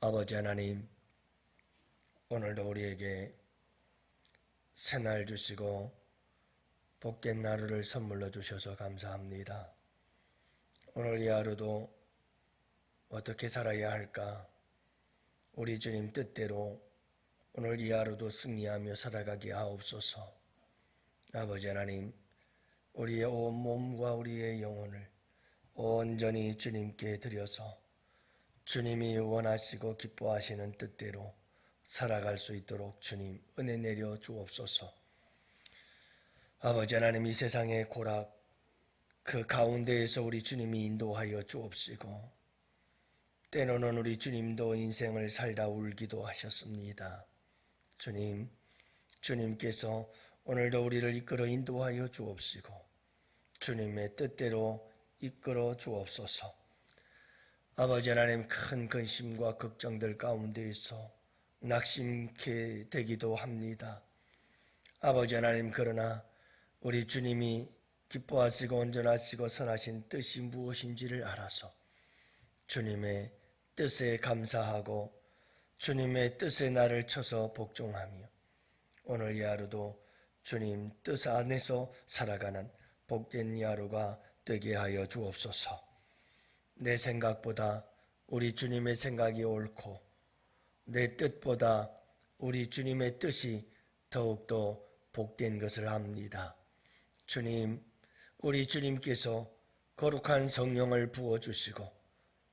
아버지 하나님, 오늘도 우리에게 새날 주시고 복된 하루를 선물로 주셔서 감사합니다. 오늘 이 하루도 어떻게 살아야 할까? 우리 주님 뜻대로 오늘 이 하루도 승리하며 살아가게 하옵소서. 아버지 하나님, 우리의 온 몸과 우리의 영혼을 온전히 주님께 드려서 주님이 원하시고 기뻐하시는 뜻대로 살아갈 수 있도록 주님 은혜 내려 주옵소서. 아버지 하나님, 이 세상의 고락 그 가운데에서 우리 주님이 인도하여 주옵시고, 때로는 우리 주님도 인생을 살다 울기도 하셨습니다. 주님께서 오늘도 우리를 이끌어 인도하여 주옵시고 주님의 뜻대로 이끌어 주옵소서. 아버지 하나님, 큰 근심과 걱정들 가운데에서 낙심케 되기도 합니다. 아버지 하나님, 그러나 우리 주님이 기뻐하시고 온전하시고 선하신 뜻이 무엇인지를 알아서 주님의 뜻에 감사하고 주님의 뜻에 나를 쳐서 복종하며 오늘 이 하루도 주님 뜻 안에서 살아가는 복된 이 하루가 되게 하여 주옵소서. 내 생각보다 우리 주님의 생각이 옳고 내 뜻보다 우리 주님의 뜻이 더욱더 복된 것을 압니다. 주님, 우리 주님께서 거룩한 성령을 부어주시고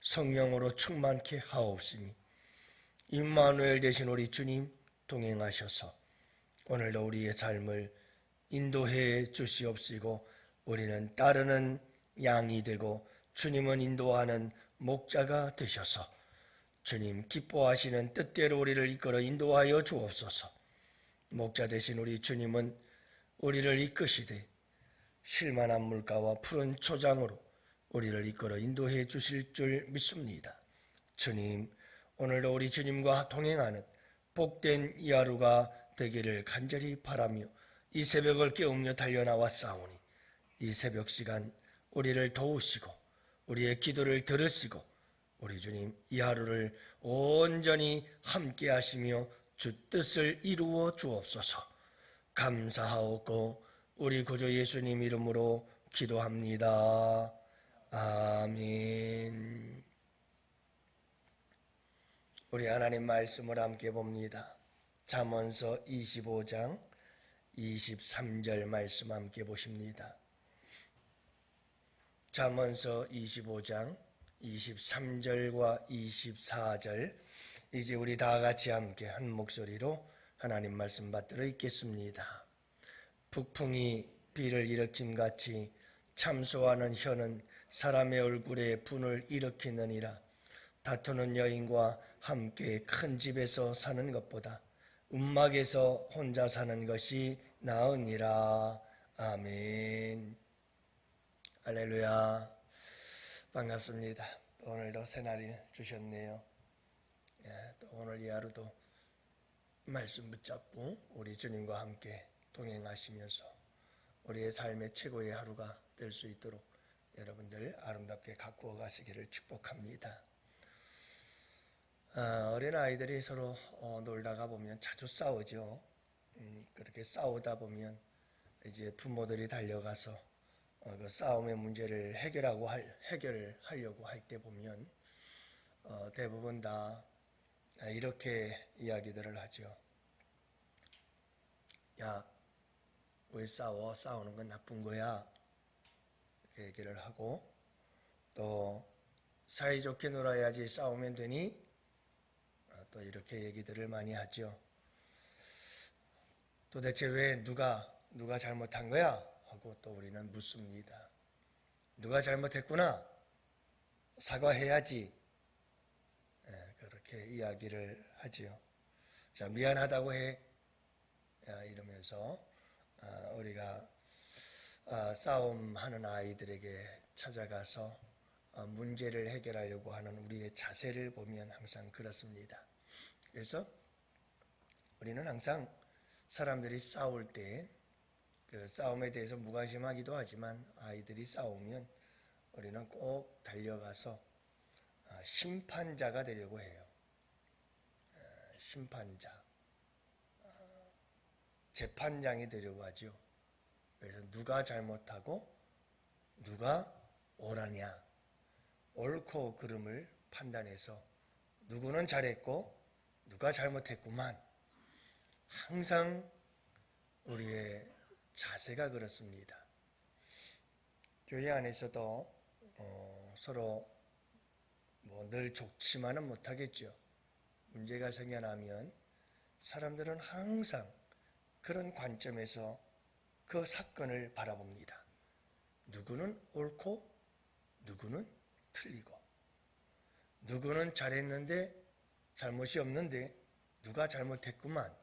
성령으로 충만케 하옵시니 임마누엘 되신 우리 주님 동행하셔서 오늘도 우리의 삶을 인도해 주시옵시고 우리는 따르는 양이 되고 주님은 인도하는 목자가 되셔서 주님 기뻐하시는 뜻대로 우리를 이끌어 인도하여 주옵소서. 목자 되신 우리 주님은 우리를 이끄시되 쉴만한 물가와 푸른 초장으로 우리를 이끌어 인도해 주실 줄 믿습니다. 주님, 오늘도 우리 주님과 동행하는 복된 이 하루가 되기를 간절히 바라며 이 새벽을 깨우며 달려나와 싸우니 이 새벽 시간 우리를 도우시고 우리의 기도를 들으시고 우리 주님 이 하루를 온전히 함께 하시며 주 뜻을 이루어 주옵소서. 감사하옵고 우리 구주 예수님 이름으로 기도합니다. 아멘. 우리 하나님 말씀을 함께 봅니다. 잠언서 25장 23절 말씀 함께 보십니다. 잠언서 25장 23절과 24절, 이제 우리 다 같이 함께 한 목소리로 하나님 말씀 받들어 읽겠습니다. 북풍이 비를 일으킴같이 참소하는 혀는 사람의 얼굴에 분을 일으키느니라. 다투는 여인과 함께 큰 집에서 사는 것보다 움막에서 혼자 사는 것이 나으니라. 아멘. 할렐루야. 반갑습니다. 오늘도 새날이 주셨네요. 또 오늘 이 하루도 말씀 붙잡고 우리 주님과 함께 동행하시면서 우리의 삶의 최고의 하루가 될 수 있도록 여러분들 아름답게 가꾸어 가시기를 축복합니다. 어린아이들이 서로 놀다가 보면 자주 싸우죠. 그렇게 싸우다 보면 이제 부모들이 달려가서 그 싸움의 문제를 해결하려고 할 때 보면 대부분 다 이렇게 이야기들을 하죠. 야, 왜 싸워? 싸우는 건 나쁜 거야. 이렇게 얘기를 하고, 또 사이좋게 놀아야지 싸우면 되니? 또 이렇게 얘기들을 많이 하죠. 도대체 왜 누가 잘못한 거야? 하고 또 우리는 묻습니다. 누가 잘못했구나? 사과해야지. 그렇게 이야기를 하지요. 자, 미안하다고 해. 이러면서 우리가 싸움하는 아이들에게 찾아가서 문제를 해결하려고 하는 우리의 자세를 보면 항상 그렇습니다. 그래서 우리는 항상 사람들이 싸울 때 그 싸움에 대해서 무관심하기도 하지만 아이들이 싸우면 우리는 꼭 달려가서 심판자가 되려고 해요. 심판자, 재판장이 되려고 하죠. 그래서 누가 잘못하고 누가 옳으냐, 옳고 그름을 판단해서 누구는 잘했고 누가 잘못했구만. 항상 우리의 자세가 그렇습니다. 교회 안에서도 서로 늘 좋지만은 못하겠죠. 문제가 생겨나면 사람들은 항상 그런 관점에서 그 사건을 바라봅니다. 누구는 옳고 누구는 틀리고, 누구는 잘했는데 잘못이 없는데 누가 잘못했구만.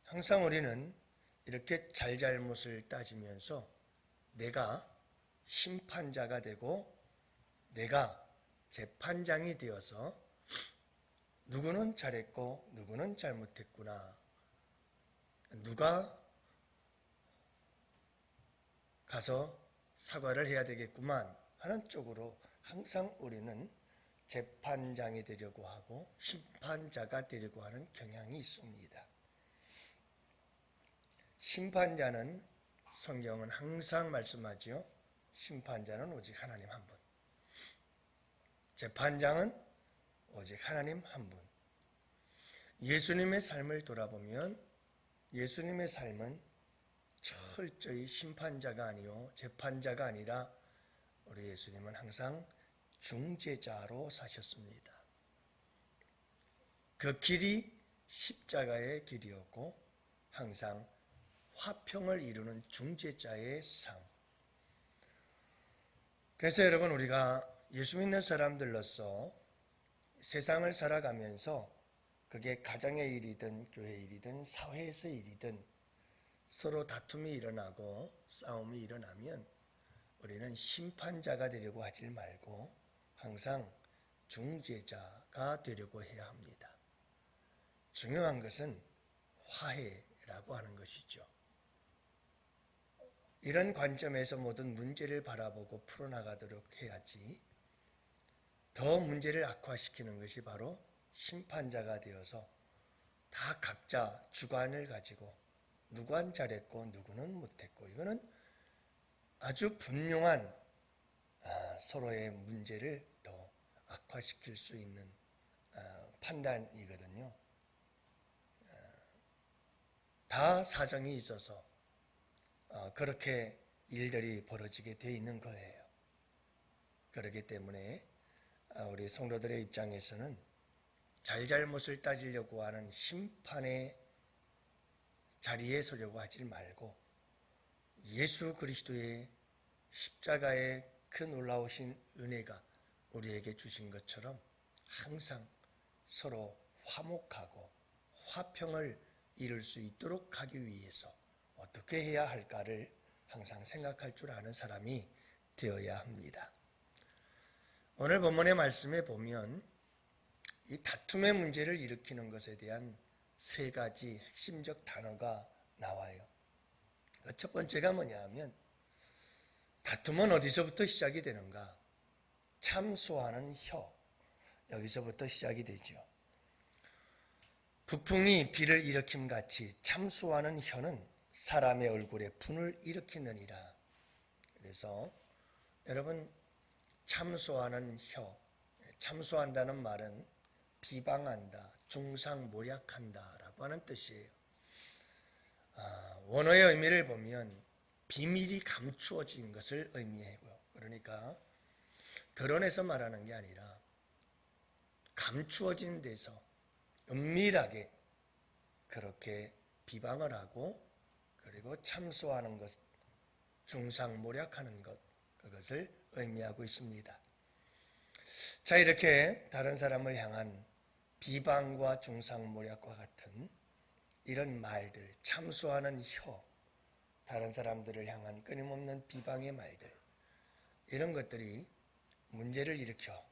항상 우리는 이렇게 잘잘못을 따지면서 내가 심판자가 되고 내가 재판장이 되어서 누구는 잘했고 누구는 잘못했구나, 누가 가서 사과를 해야 되겠구만 하는 쪽으로 항상 우리는 재판장이 되려고 하고 심판자가 되려고 하는 경향이 있습니다. 심판자는, 성경은 항상 말씀하죠. 심판자는 오직 하나님 한 분, 재판장은 오직 하나님 한 분. 예수님의 삶을 돌아보면 예수님의 삶은 철저히 심판자가 아니요 재판자가 아니라 우리 예수님은 항상 중재자로 사셨습니다. 그 길이 십자가의 길이었고 항상 화평을 이루는 중재자의 삶. 그래서 여러분, 우리가 예수 믿는 사람들로서 세상을 살아가면서 그게 가정의 일이든 교회 일이든 사회에서 일이든 서로 다툼이 일어나고 싸움이 일어나면 우리는 심판자가 되려고 하지 말고 항상 중재자가 되려고 해야 합니다. 중요한 것은 화해라고 하는 것이죠. 이런 관점에서 모든 문제를 바라보고 풀어나가도록 해야지, 더 문제를 악화시키는 것이 바로 심판자가 되어서 다 각자 주관을 가지고 누구는 잘했고 누구는 못했고, 이거는 아주 분명한 서로의 문제를 더 악화시킬 수 있는 판단이거든요. 다 사정이 있어서 그렇게 일들이 벌어지게 되어 있는 거예요. 그렇기 때문에 우리 성도들의 입장에서는 잘잘못을 따지려고 하는 심판의 자리에 서려고 하지 말고 예수 그리스도의 십자가의 그 놀라우신 은혜가 우리에게 주신 것처럼 항상 서로 화목하고 화평을 이룰 수 있도록 하기 위해서 어떻게 해야 할까를 항상 생각할 줄 아는 사람이 되어야 합니다. 오늘 본문의 말씀에 보면 이 다툼의 문제를 일으키는 것에 대한 세 가지 핵심적 단어가 나와요. 첫 번째가 뭐냐 하면, 다툼은 어디서부터 시작이 되는가? 참소하는 혀, 여기서부터 시작이 되죠. 북풍이 비를 일으킴같이 참소하는 혀는 사람의 얼굴에 분을 일으키느니라. 그래서 여러분, 참소하는 혀, 참소한다는 말은 비방한다, 중상모략한다 라고 하는 뜻이에요. 원어의 의미를 보면 비밀이 감추어진 것을 의미하고요. 그러니까 드러내서 말하는 게 아니라 감추어진 데서 은밀하게 그렇게 비방을 하고, 그리고 참소하는 것, 중상모략하는 것, 그것을 의미하고 있습니다. 자, 이렇게 다른 사람을 향한 비방과 중상모략과 같은 이런 말들, 참소하는 혀, 다른 사람들을 향한 끊임없는 비방의 말들, 이런 것들이 문제를 일으켜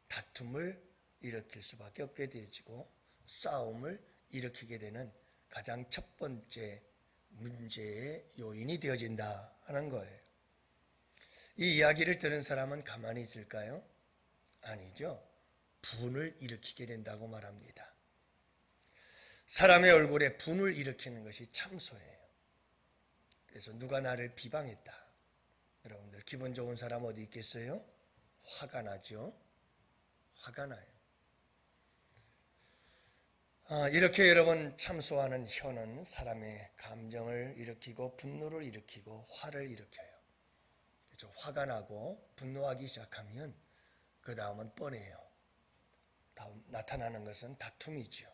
다툼을 일으킬 수밖에 없게 되어지고 싸움을 일으키게 되는 가장 첫 번째 문제의 요인이 되어진다 하는 거예요. 이 이야기를 들은 사람은 가만히 있을까요? 아니죠. 분을 일으키게 된다고 말합니다. 사람의 얼굴에 분을 일으키는 것이 참소예요. 그래서 누가 나를 비방했다. 여러분들 기분 좋은 사람 어디 있겠어요? 화가 나죠? 화가 나요. 이렇게 여러분 참소하는 혀는 사람의 감정을 일으키고 분노를 일으키고 화를 일으켜요. 그렇죠? 화가 나고 분노하기 시작하면 그 다음은 뻔해요. 다음 나타나는 것은 다툼이죠.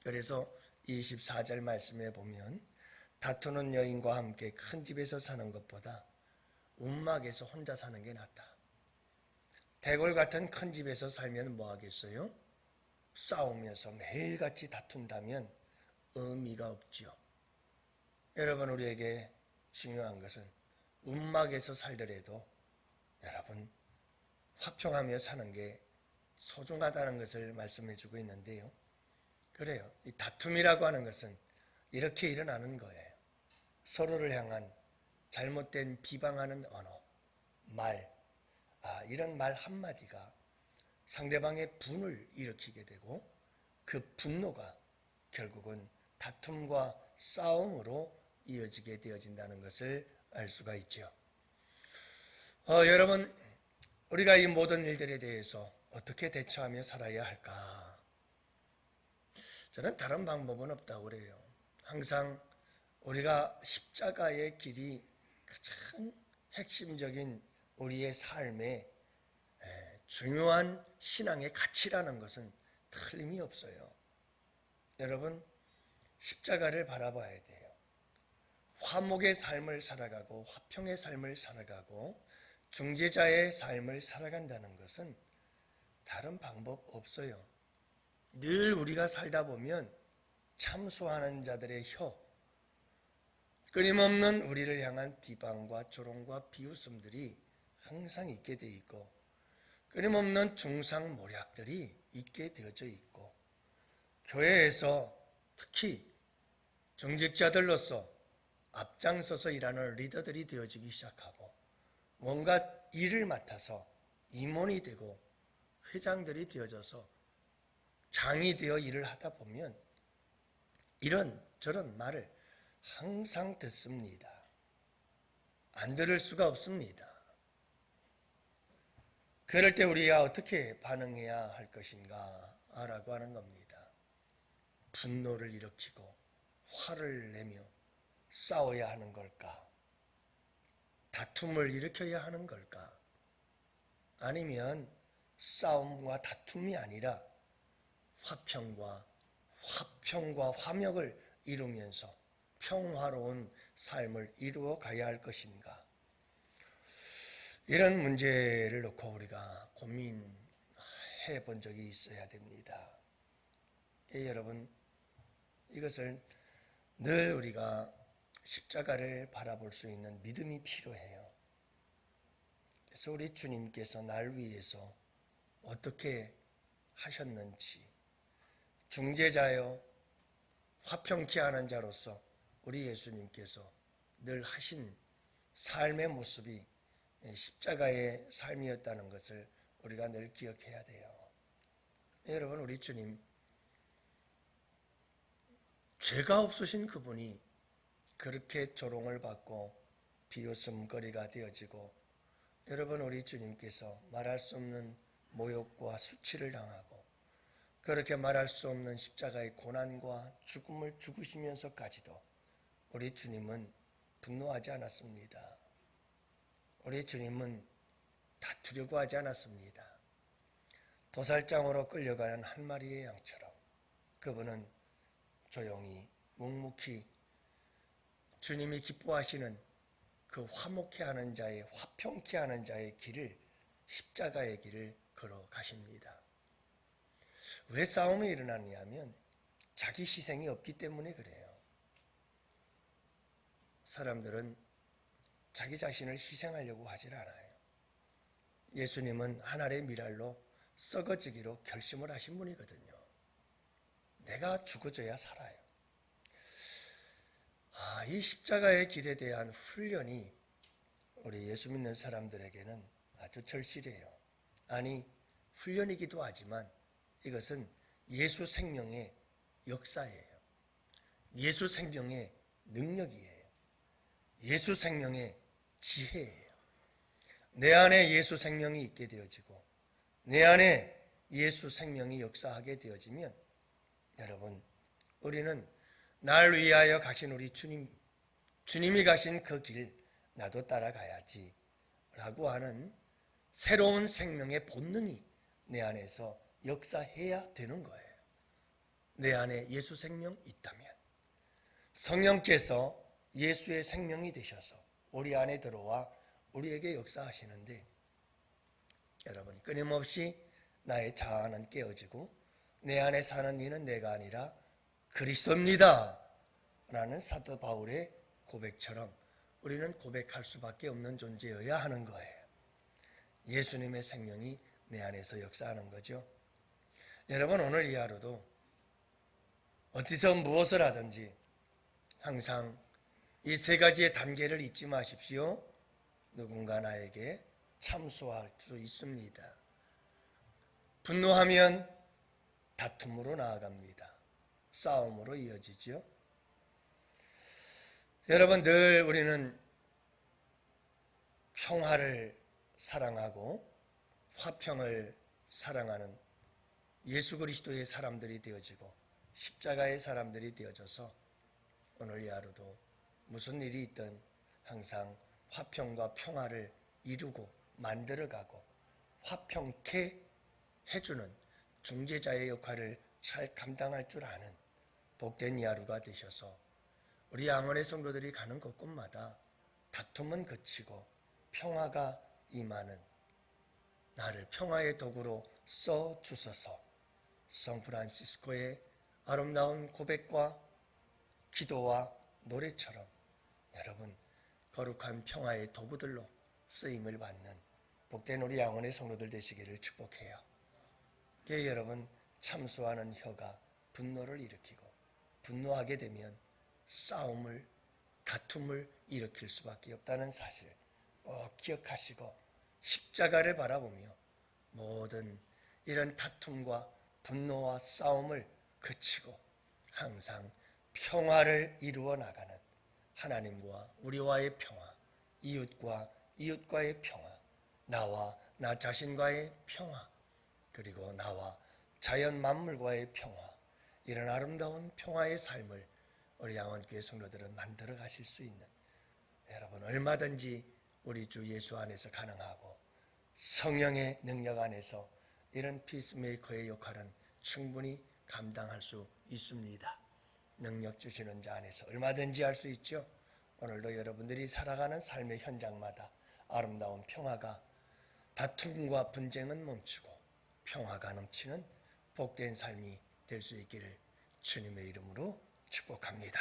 그래서 24절 말씀에 보면 다투는 여인과 함께 큰 집에서 사는 것보다 움막에서 혼자 사는 게 낫다. 대궐 같은 큰 집에서 살면 뭐 하겠어요? 싸우면서 매일같이 다툰다면 의미가 없지요. 여러분 우리에게 중요한 것은 움막에서 살더라도 여러분 화평하며 사는 게 소중하다는 것을 말씀해 주고 있는데요. 그래요. 이 다툼이라고 하는 것은 이렇게 일어나는 거예요. 서로를 향한 잘못된 비방하는 언어, 말, 이런 말 한마디가 상대방의 분을 일으키게 되고 그 분노가 결국은 다툼과 싸움으로 이어지게 되어진다는 것을 알 수가 있죠. 여러분, 우리가 이 모든 일들에 대해서 어떻게 대처하며 살아야 할까? 저는 다른 방법은 없다고 그래요. 항상 우리가 십자가의 길이 가장 핵심적인 우리의 삶의 중요한 신앙의 가치라는 것은 틀림이 없어요. 여러분, 십자가를 바라봐야 돼요. 화목의 삶을 살아가고 화평의 삶을 살아가고 중재자의 삶을 살아간다는 것은 다른 방법 없어요. 늘 우리가 살다 보면 참소하는 자들의 혀, 끊임없는 우리를 향한 비방과 조롱과 비웃음들이 항상 있게 돼 있고 끊임없는 중상모략들이 있게 되어져 있고 교회에서 특히 중직자들로서 앞장서서 일하는 리더들이 되어지기 시작하고 뭔가 일을 맡아서 임원이 되고 회장들이 되어져서 장이 되어 일을 하다 보면 이런 저런 말을 항상 듣습니다. 안 들을 수가 없습니다. 그럴 때 우리가 어떻게 반응해야 할 것인가 라고 하는 겁니다. 분노를 일으키고 화를 내며 싸워야 하는 걸까? 다툼을 일으켜야 하는 걸까? 아니면 싸움과 다툼이 아니라 화평과 화목을 이루면서 평화로운 삶을 이루어 가야 할 것인가? 이런 문제를 놓고 우리가 고민해 본 적이 있어야 됩니다. 여러분, 이것을 늘 우리가 십자가를 바라볼 수 있는 믿음이 필요해요. 그래서 우리 주님께서 날 위해서 어떻게 하셨는지 중재자요 화평케 하는 자로서 우리 예수님께서 늘 하신 삶의 모습이 십자가의 삶이었다는 것을 우리가 늘 기억해야 돼요. 여러분, 우리 주님 죄가 없으신 그분이 그렇게 조롱을 받고 비웃음거리가 되어지고 여러분 우리 주님께서 말할 수 없는 모욕과 수치를 당하고 그렇게 말할 수 없는 십자가의 고난과 죽음을 죽으시면서까지도 우리 주님은 분노하지 않았습니다. 우리 주님은 다투려고 하지 않았습니다. 도살장으로 끌려가는 한 마리의 양처럼 그분은 조용히 묵묵히 주님이 기뻐하시는 그 화목케 하는 자의 화평케 하는 자의 길을 십자가의 길을 걸어가십니다. 왜 싸움이 일어나냐면 자기 희생이 없기 때문에 그래요. 사람들은 자기 자신을 희생하려고 하질 않아요. 예수님은 한 알의 밀알로 썩어지기로 결심을 하신 분이거든요. 내가 죽어져야 살아요. 이 십자가의 길에 대한 훈련이 우리 예수 믿는 사람들에게는 아주 절실해요. 아니, 훈련이기도 하지만 이것은 예수 생명의 역사예요. 예수 생명의 능력이에요. 예수 생명의 지혜예요. 내 안에 예수 생명이 있게 되어지고 내 안에 예수 생명이 역사하게 되어지면 여러분, 우리는 날 위하여 가신 우리 주님이 가신 그 길 나도 따라가야지 라고 하는 새로운 생명의 본능이 내 안에서 역사해야 되는 거예요. 내 안에 예수 생명 있다면 성령께서 예수의 생명이 되셔서 우리 안에 들어와 우리에게 역사하시는데 여러분, 끊임없이 나의 자아는 깨어지고 내 안에 사는 이는 내가 아니라 그리스도입니다 라는 사도 바울의 고백처럼 우리는 고백할 수밖에 없는 존재여야 하는 거예요. 예수님의 생명이 내 안에서 역사하는 거죠. 여러분, 오늘 이 하루도 어디서 무엇을 하든지 항상 이 세 가지의 단계를 잊지 마십시오. 누군가 나에게 참소할 수 있습니다. 분노하면 다툼으로 나아갑니다. 싸움으로 이어지죠. 여러분, 늘 우리는 평화를 사랑하고 화평을 사랑하는 예수 그리스도의 사람들이 되어지고 십자가의 사람들이 되어져서 오늘 이 하루도 무슨 일이 있든 항상 화평과 평화를 이루고 만들어가고 화평케 해주는 중재자의 역할을 잘 감당할 줄 아는 복된 이 하루가 되셔서 우리 양원의 성도들이 가는 곳곳마다 다툼은 그치고 평화가 임하는 나를 평화의 도구로 써주소서. 샌프란시스코의 아름다운 고백과 기도와 노래처럼 여러분 거룩한 평화의 도구들로 쓰임을 받는 복된 우리 양원의 성도들 되시기를 축복해요. 여러분, 참소하는 혀가 분노를 일으키고 분노하게 되면 싸움을 다툼을 일으킬 수밖에 없다는 사실 꼭 기억하시고 십자가를 바라보며 모든 이런 다툼과 분노와 싸움을 그치고 항상 평화를 이루어 나가는 하나님과 우리와의 평화, 이웃과 이웃과의 평화, 나와 나 자신과의 평화, 그리고 나와 자연 만물과의 평화, 이런 아름다운 평화의 삶을 우리 양원교회 성도들은 만들어 가실 수 있는 여러분 얼마든지 우리 주 예수 안에서 가능하고 성령의 능력 안에서 이런 피스메이커의 역할은 충분히 감당할 수 있습니다. 능력 주시는 자 안에서 얼마든지 할 수 있죠. 오늘도 여러분들이 살아가는 삶의 현장마다 아름다운 평화가 다툼과 분쟁은 멈추고 평화가 넘치는 복된 삶이 될 수 있기를 주님의 이름으로 축복합니다.